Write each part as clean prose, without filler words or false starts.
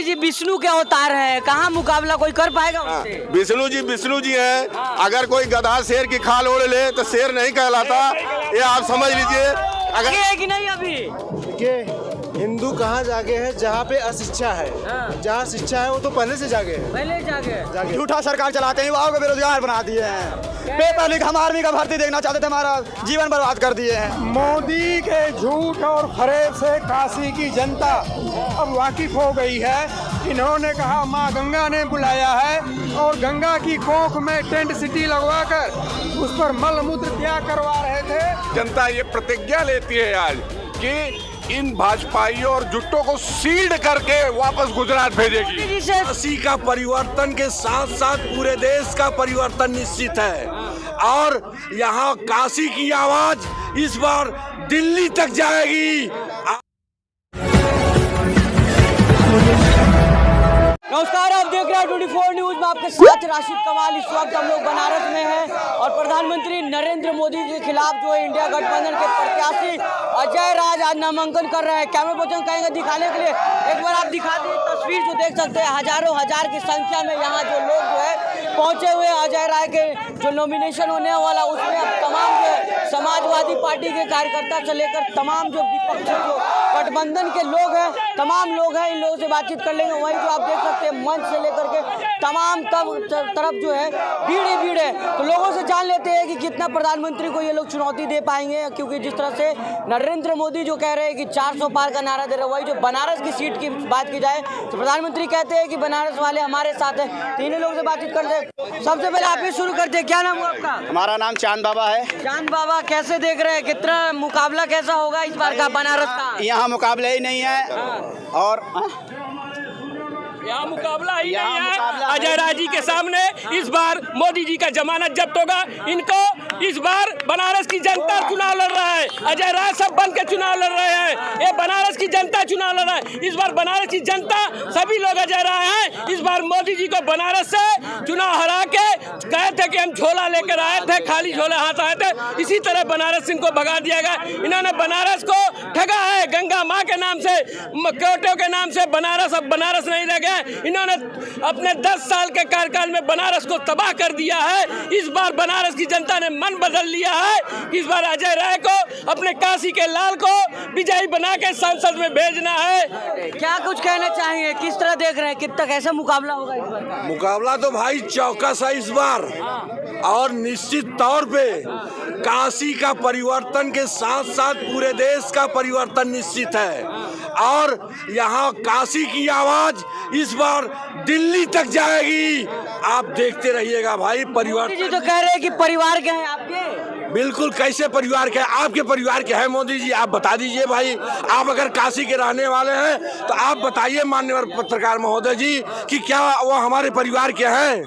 जी विष्णु के अवतार है, कहाँ मुकाबला कोई कर पाएगा उससे? विष्णु जी हैं। अगर कोई गधा शेर की खाल ओढ़ ले तो शेर नहीं कहलाता, ये आप समझ लीजिए। अगर है कि नहीं अभी देखिए, हिंदू कहाँ जागे है? जहाँ पे अशिक्षा है। जहाँ शिक्षा है वो तो पहले से जागे है। पहले जाके झूठा सरकार चलाते हैं, युवाओं को बेरोजगार बना दिए हैं। पेपर लीक, हम आर्मी का भर्ती देखना चाहते थे, हमारा जीवन बर्बाद कर दिए हैं। मोदी के झूठ और फरेब से काशी की जनता अब वाकिफ हो गई है। इन्होंने कहा माँ गंगा ने बुलाया है और गंगा की कोख में टेंट सिटी लगवाकर उस पर मल मूत्र त्याग करवा रहे थे। जनता ये प्रतिज्ञा लेती है आज कि इन भाजपाइयों और जुट्टों को सील्ड करके वापस गुजरात भेजेगी। काशी का परिवर्तन के साथ साथ पूरे देश का परिवर्तन निश्चित है और यहाँ काशी की आवाज इस बार दिल्ली तक जाएगी। नमस्कार, आप देख रहे हैं 24 न्यूज में आपके साथ राशिद कमाल। इस वक्त हम लोग बनारस में हैं और प्रधानमंत्री नरेंद्र मोदी के खिलाफ जो है इंडिया गठबंधन के प्रत्याशी अजय राज आज नामांकन कर रहे हैं। कैमरा पर्सन कहेंगे दिखाने के लिए, एक बार आप दिखा दी तस्वीर जो देख सकते हैं। हजारों हजार की संख्या में यहाँ जो लोग जो है पहुंचे हुए अजय राय के जो नॉमिनेशन होने वाला उसमें अब तमाम जो समाजवादी पार्टी के कार्यकर्ता से लेकर तमाम जो विपक्ष जो गठबंधन के लोग हैं, तमाम लोग हैं, इन लोगों से बातचीत कर लेंगे। वहीं जो आप देख सकते हैं मंच से लेकर के तमाम तरफ जो है भीड़ है। तो लोगों से जान लेते हैं कि कितना प्रधानमंत्री को ये लोग चुनौती दे पाएंगे, क्योंकि जिस तरह से नरेंद्र मोदी जो कह रहे हैं कि 400 पार का नारा दे रहे हैं, वही जो बनारस की सीट की बात की जाए तो प्रधानमंत्री कहते हैं कि बनारस वाले हमारे साथ हैं। तीनों लोगों से बातचीत करते हैं। सबसे पहले आप ही शुरू करते हैं, क्या नाम हुआ आपका? हमारा नाम चांद बाबा है। चांद बाबा, कैसे देख रहे हैं, कितना मुकाबला कैसा होगा इस बार का बनारस का? यहाँ मुकाबला ही नहीं है और यहाँ मुकाबला ही नहीं है। अजय राय जी के सामने इस बार मोदी जी का जमानत जब्त होगा। इनको इस बार बनारस की जनता चुनाव लड़ रहा है। अजय राय सब बन के चुनाव लड़ रहे हैं। ये बनारस की जनता चुनाव लड़ रहा है। इस बार बनारस की जनता सभी लोग अजय राय हैं। इस बार मोदी जी को बनारस से चुनाव हरा के कहे थे कि हम झोला लेकर आए थे, खाली झोले हाथ आए थे, इसी तरह बनारस इनको भगा दिया गया। इन्होंने बनारस को ठगा है। गंगा माँ के नाम से, कोटों के नाम से बनारस अब बनारस नहीं रह गया। इन्होंने अपने 10 साल के कार्यकाल में बनारस को तबाह कर दिया है। इस बार बनारस की जनता ने मन बदल लिया है। इस बार अजय राय को, अपने काशी के लाल को विजयी बना के संसद में भेजना है। क्या कुछ कहना चाहेंगे, किस तरह देख रहे हैं, कितना कैसा मुकाबला होगा इस बार? मुकाबला तो भाई चौकस है इस बार और निश्चित तौर पे काशी का परिवर्तन के साथ साथ पूरे देश का परिवर्तन निश्चित है और यहाँ काशी की आवाज इस बार दिल्ली तक जाएगी। आप देखते रहिएगा भाई परिवार। जी तो कह रहे हैं कि परिवार के हैं आपके। बिल्कुल, कैसे परिवार के? आपके परिवार के हैं मोदी जी? आप बता दीजिए भाई। आप अगर काशी के रहने वाले हैं तो आप बताइए माननीय पत्रकार महोदय जी कि क्या वो हमारे परिवार के हैं?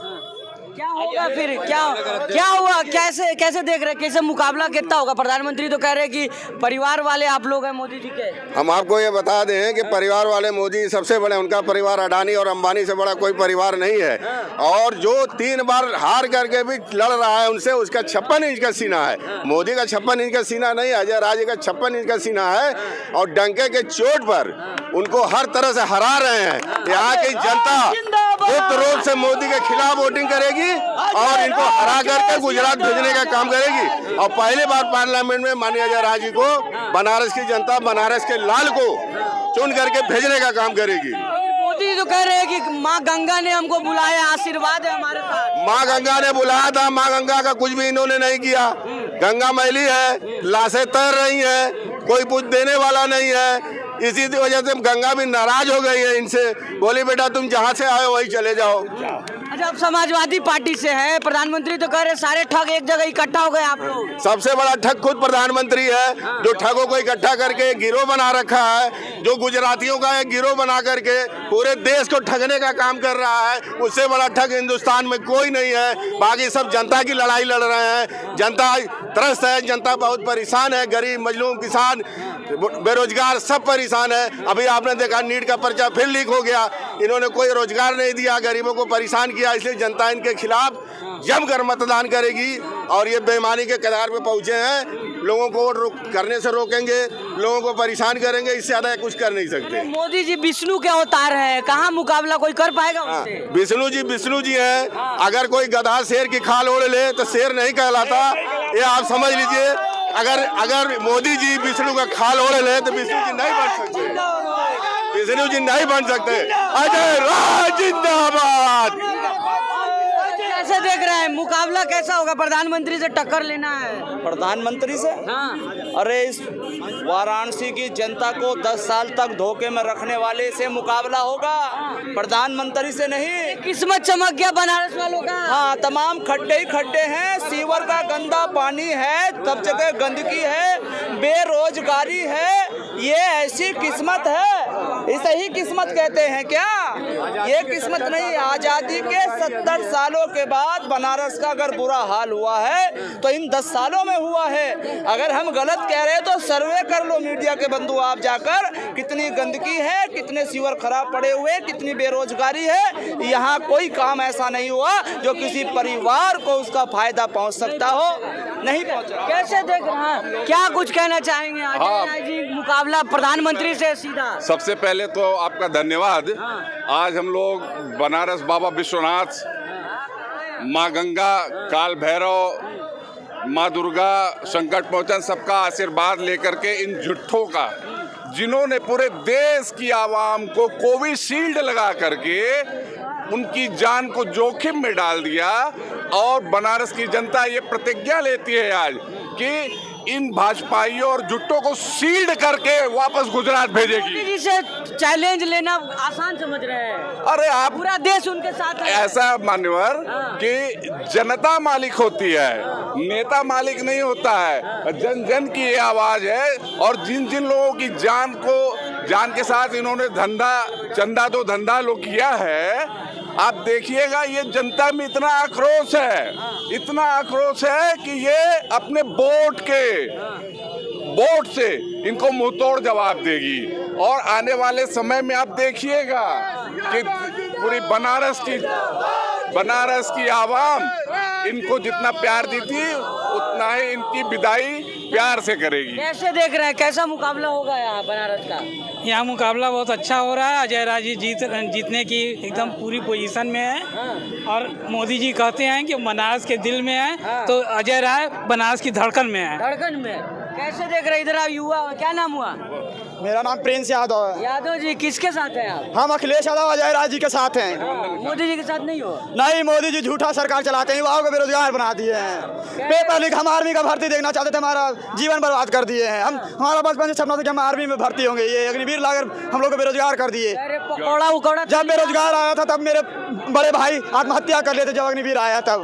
क्या होगा फिर, क्या हुआ, कैसे देख रहे हैं, कैसे मुकाबला कितना होगा? प्रधानमंत्री तो कह रहे हैं कि परिवार वाले आप लोग हैं मोदी जी के। हम आपको ये बता दें कि परिवार वाले मोदी सबसे बड़े, उनका परिवार अडानी और अंबानी से बड़ा कोई परिवार नहीं है। और जो 3 बार हार करके भी लड़ रहा है उनसे, उसका 56 इंच का सीना है। मोदी का 56 इंच का सीना नहीं, अजय राय का 56 इंच का सीना है और डंके के चोट पर उनको हर तरह से हरा रहे हैं। यहाँ की जनता गुप्त रूप से मोदी के खिलाफ वोटिंग करेगी और इनको हरा करके गुजरात भेजने का काम करेगी। और पहली बार पार्लियामेंट में माननीय अजय राय जी को बनारस की जनता बनारस के लाल को चुन करके भेजने का काम करेगी। मोदी तो कह रहे हैं कि माँ गंगा ने हमको बुलाया, आशीर्वाद है हमारे साथ। माँ गंगा ने बुलाया था, माँ गंगा का कुछ भी इन्होंने नहीं किया। गंगा मैली है, लाशें तैर रही है, कोई कुछ देने वाला नहीं है। इसी वजह से गंगा भी नाराज हो गई है इनसे, बोली बेटा तुम जहाँ से आए वहीं चले जाओ। अच्छा, अब समाजवादी पार्टी से है, प्रधानमंत्री तो कह रहे सारे ठग एक जगह इकट्ठा हो गए आप लोग। सबसे बड़ा ठग खुद प्रधानमंत्री है, जो ठगों को इकट्ठा करके गिरोह बना रखा है, जो गुजरातियों का एक गिरोह बना करके पूरे देश को ठगने का काम कर रहा है। उससे बड़ा ठग हिंदुस्तान में कोई नहीं है। बाकी सब जनता की लड़ाई लड़ रहे हैं। जनता त्रस्त है, जनता बहुत परेशान है। गरीब, मजलूम, किसान बेरोजगार सब परेशान है। अभी आपने देखा नीट का पर्चा फिर लीक हो गया, इन्होंने कोई रोजगार नहीं दिया, गरीबों को परेशान किया, इसलिए जनता इनके खिलाफ जमकर मतदान करेगी और ये बेईमानी के कगार पे पहुंचे हैं। लोगों को वोट करने से रोकेंगे, लोगों को परेशान करेंगे, इससे ज्यादा कुछ कर नहीं सकते। मोदी जी विष्णु के अवतार है, कहाँ मुकाबला कोई कर पाएगा उससे? विष्णु जी हैं। अगर कोई गधा शेर की खाल ओढ़ ले तो शेर नहीं कहलाता, ये आप समझ लीजिए। अगर मोदी जी विष्णु का खाल ओढ़ ले तो विष्णु जी नहीं बन सकते, विष्णु जी नहीं बन सकते। अजय राज जिंदाबाद। कैसे देख रहे हैं मुकाबला कैसा होगा? प्रधानमंत्री से टक्कर लेना है। प्रधानमंत्री से? हाँ। अरे इस वाराणसी की जनता को 10 साल तक धोखे में रखने वाले से मुकाबला होगा, प्रधानमंत्री से नहीं। किस्मत चमक गया बनारस वालों का। हाँ, तमाम खड्डे ही खड्डे हैं, सीवर का गंदा पानी है, सब जगह गंदगी है, बेरोजगारी है। ये ऐसी किस्मत है, इसे ही किस्मत कहते हैं क्या? ये किस्मत नहीं। आजादी के 70 सालों के बाद बनारस का अगर बुरा हाल हुआ है तो इन 10 सालों में हुआ है। अगर हम गलत कह रहे हैं तो सर्वे कर लो मीडिया के बंधु आप जाकर, कितनी गंदगी है, कितने सीवर खराब पड़े हुए, कितनी बेरोजगारी है। यहाँ कोई काम ऐसा नहीं हुआ जो किसी परिवार को उसका फायदा पहुँच सकता हो, नहीं पहुँचा। कैसे देख रहे हैं, क्या कुछ कहना चाहेंगे? अजय राय जी मुकाबला प्रधानमंत्री से सीधा। सबसे पहले तो आपका धन्यवाद। आज हम लोग बनारस बाबा विश्वनाथ, माँ गंगा, काल भैरव, माँ दुर्गा, संकट मोचन सबका आशीर्वाद लेकर के इन झुट्ठों का, जिन्होंने पूरे देश की आवाम को कोविशील्ड लगा करके उनकी जान को जोखिम में डाल दिया, और बनारस की जनता ये प्रतिज्ञा लेती है आज कि इन भाजपाइयों और जुट्टों को सील्ड करके वापस गुजरात भेजेगी। मोदी जी से चैलेंज लेना आसान समझ रहे हैं। अरे आप, पूरा देश उनके साथ है। ऐसा मान्यवर कि जनता मालिक होती है, नेता मालिक नहीं होता है। जन जन की ये आवाज है, और जिन जिन लोगों की जान के साथ इन्होंने चंदा तो धंधा लो किया है, आप देखिएगा ये जनता में इतना आक्रोश है कि ये अपने वोट से इनको मुंहतोड़ जवाब देगी। और आने वाले समय में आप देखिएगा कि पूरी बनारस की आवाम इनको जितना प्यार दी थी उतना ही इनकी विदाई प्यार से करेगी। कैसे देख रहे हैं, कैसा मुकाबला होगा यहाँ बनारस का? यहाँ मुकाबला बहुत अच्छा हो रहा है। अजय राज जी जीतने की एकदम पूरी पोजीशन में है, और मोदी जी कहते हैं कि बनारस के दिल में है, तो अजय राय बनारस की धड़कन में है। धड़कन में कैसे देख रहे? इधर आप युवा, क्या नाम हुआ? मेरा नाम प्रिंस यादव है। यादव जी किसके साथ हैं आप? हम अखिलेश यादव अजय राज जी के साथ हैं। मोदी जी के साथ नहीं हो? नहीं, मोदी जी झूठा सरकार चलाते हैं, युवाओं को बेरोजगार बना दिए हैं। पेपर लीक, हम आर्मी का भर्ती देखना चाहते थे, हमारा जीवन बर्बाद कर दिए हैं। हमारा बचपन से सपना था कि हम आर्मी में भर्ती होंगे, ये अग्निवीर लाकर हम लोग को बेरोजगार कर दिए। पकौड़ा जब बेरोजगार आया था तब मेरे बड़े भाई आत्महत्या कर लेते, जब अग्निवीर आया तब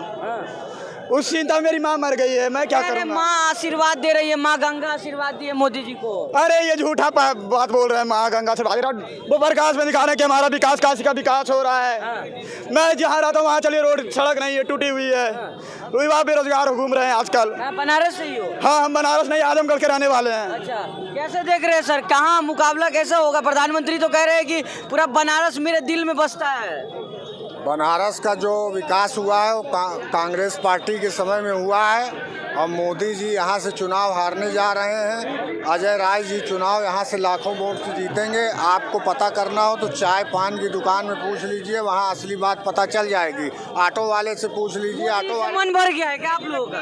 उस चिंता में मेरी माँ मर गई है। मैं क्या करूँगा? माँ आशीर्वाद दे रही है, माँ गंगा आशीर्वाद दी है मोदी जी को। अरे ये झूठा बात बोल रहे हैं, माँ गंगा से वो प्रकाश में दिखा रहे हैं कि हमारा विकास, काशी का विकास हो रहा है। मैं जहाँ रहता हूँ वहाँ चलिए रोड सड़क नहीं है, टूटी हुई है। युवा बेरोजगार घूम रहे हैं आजकल। बनारस से ही हो? हाँ, हम बनारस नहीं, आजमगढ़ के रहने वाले हैं। अच्छा, कैसे देख रहे हैं सर, कहाँ मुकाबला कैसा होगा? प्रधानमंत्री तो कह रहे हैं कि पूरा बनारस मेरे दिल में बसता है। बनारस का जो विकास हुआ है वो कांग्रेस पार्टी के समय में हुआ है, और मोदी जी यहाँ से चुनाव हारने जा रहे हैं। अजय राय जी चुनाव यहाँ से लाखों वोट से जीतेंगे। आपको पता करना हो तो चाय पान की दुकान में पूछ लीजिए, वहाँ असली बात पता चल जाएगी। ऑटो वाले से पूछ लीजिए, ऑटो वाले। मन भर गया है क्या आप लोगों का?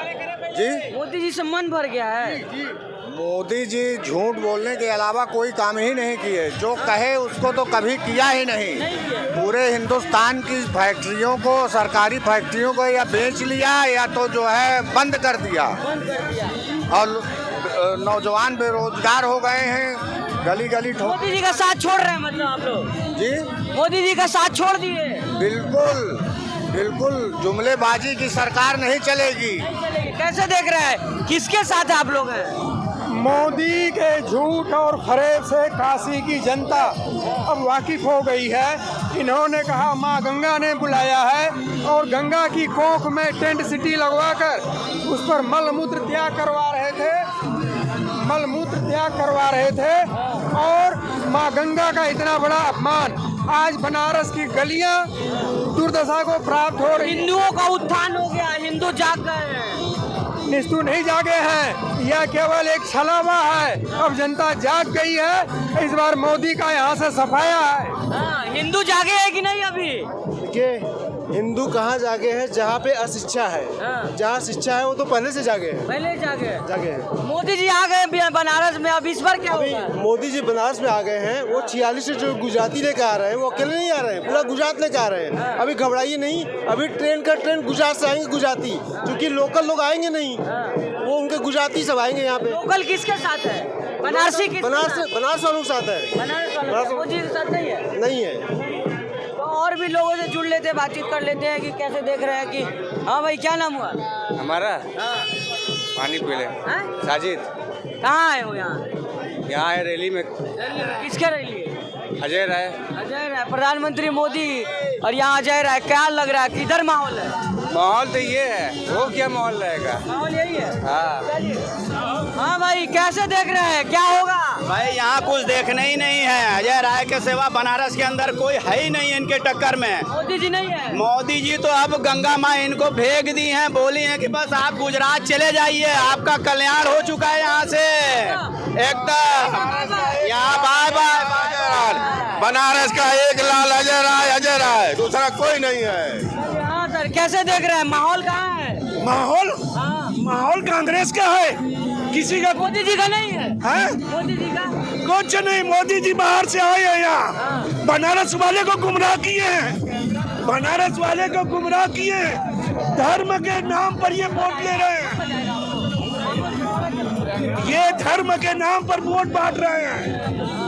जी, मोदी जी से मन भर गया है। मोदी जी झूठ बोलने के अलावा कोई काम ही नहीं किए, जो कहे उसको तो कभी किया ही नहीं। पूरे हिंदुस्तान की फैक्ट्रियों को, सरकारी फैक्ट्रियों को या बेच लिया या तो जो है बंद कर दिया, और नौजवान बेरोजगार हो गए हैं, गली गली मोदी जी का साथ छोड़ रहे हैं मतलब आप लोग? जी, मोदी जी का साथ छोड़ दिए। बिल्कुल जुमलेबाजी की सरकार नहीं चलेगी। कैसे देख रहा है, किसके साथ आप लोग हैं? मोदी के झूठ और फरेब से काशी की जनता अब वाकिफ हो गई है। इन्होंने कहा माँ गंगा ने बुलाया है, और गंगा की कोख में टेंट सिटी लगवाकर उस पर मलमूत्र त्याग करवा रहे थे। मलमूत्र त्याग करवा रहे थे और माँ गंगा का इतना बड़ा अपमान आज बनारस की गलियां दुर्दशा को प्राप्त हो रही। हिंदुओं का उत्थान हो गया, हिंदू जाग गए हैं। निष्ठु नहीं जागे हैं, यह केवल एक छलावा है। अब जनता जाग गई है, इस बार मोदी का यहाँ से सफाया है। हाँ, हिंदू जागे हैं कि नहीं अभी? देखिए, हिंदू कहाँ जागे हैं? जहाँ पे अशिक्षा है। जहाँ शिक्षा है वो तो पहले से जागे हैं। पहले जागे हैं। मोदी जी आ गए बनारस में, अब इस बार क्या होगा? मोदी जी बनारस में आ गए हैं। वो 46 से जो गुजराती लेकर आ रहे हैं, वो अकेले नहीं आ रहे हैं, पूरा गुजरात लेकर आ रहे हैं। अभी घबराइए नहीं, अभी ट्रेन गुजरात से आएंगे गुजराती, क्योंकि लोकल लोग आएंगे नहीं, वो उनके गुजराती सब आएंगे यहाँ पे। लोकल किसके साथ है? बनारसी बनारस वालों के साथ है। बनारस मोदी के साथ नहीं है? नहीं है। और भी लोगों से जुड़ लेते हैं, बातचीत कर लेते हैं कि कैसे देख रहे हैं कि हाँ भाई क्या नाम हुआ हमारा? पानी पी ले। साजिद। कहाँ है वो? यहाँ है रैली में। किसके रैली है? अजय राय। अजय राय, प्रधानमंत्री मोदी और यहाँ अजय राय, क्या लग रहा है किधर माहौल है? माहौल तो ये है, वो क्या माहौल रहेगा? माहौल यही है। हाँ। हाँ भाई कैसे देख रहे हैं, क्या होगा? भाई यहाँ कुछ देखने ही नहीं है। अजय राय के सिवा बनारस के अंदर कोई है ही नहीं इनके टक्कर में। मोदी जी नहीं है? मोदी जी तो अब गंगा माँ इनको भेज दी हैं, बोली हैं कि बस आप गुजरात चले जाइए, आपका कल्याण हो चुका है यहाँ से एकदम। यहाँ बाय बाय। बनारस का एक लाल अजय राय, दूसरा कोई नहीं है। हाँ सर, कैसे देख रहे हैं, माहौल कहाँ है? माहौल कांग्रेस का है, किसी का। मोदी जी का नहीं है? मोदी जी का कुछ नहीं। मोदी जी बाहर से आए हैं यहाँ, बनारस वाले को गुमराह किए हैं, बनारस वाले को गुमराह किए हैं। धर्म के नाम पर ये वोट ले रहे हैं, ये धर्म के नाम पर वोट बांट रहे हैं।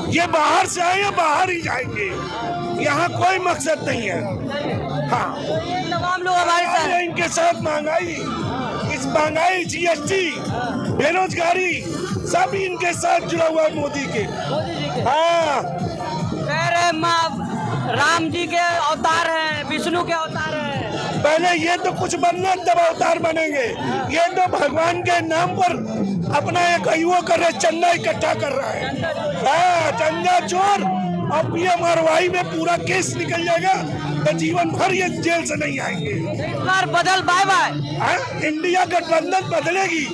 ये बाहर से आए हैं, बाहर ही जाएंगे, यहाँ कोई मकसद नहीं है। हाँ, तमाम लोग हमारे साथ। इनके साथ महंगाई, इस महंगाई, जीएसटी, बेरोजगारी, सब इनके साथ जुड़ा हुआ है मोदी के। हाँ, कह रहे माँ राम जी के अवतार हैं, विष्णु के अवतार हैं। पहले ये तो कुछ बनना तब अवतार बनेंगे। ये तो भगवान के नाम पर अपना एक वो कर रहे, चंदा इकट्ठा कर रहा है। हाँ, चंदा चोर। अब ये मारवाई में पूरा केस निकल जाएगा तो जीवन भर ये जेल से नहीं आएंगे। इस बार बदल बाय बाय। इंडिया गठबंधन बदलेगी।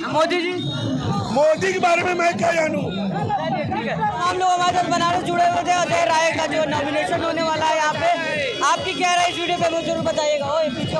मोदी के बारे में मैं क्या जानूं? हम लोग हमारे साथ बनारस जुड़े हुए थे। अजय राय का जो नॉमिनेशन होने वाला है यहाँ पे, आपकी क्या राय इस वीडियो पे मुझे जरूर बताइएगा। ओए पीछे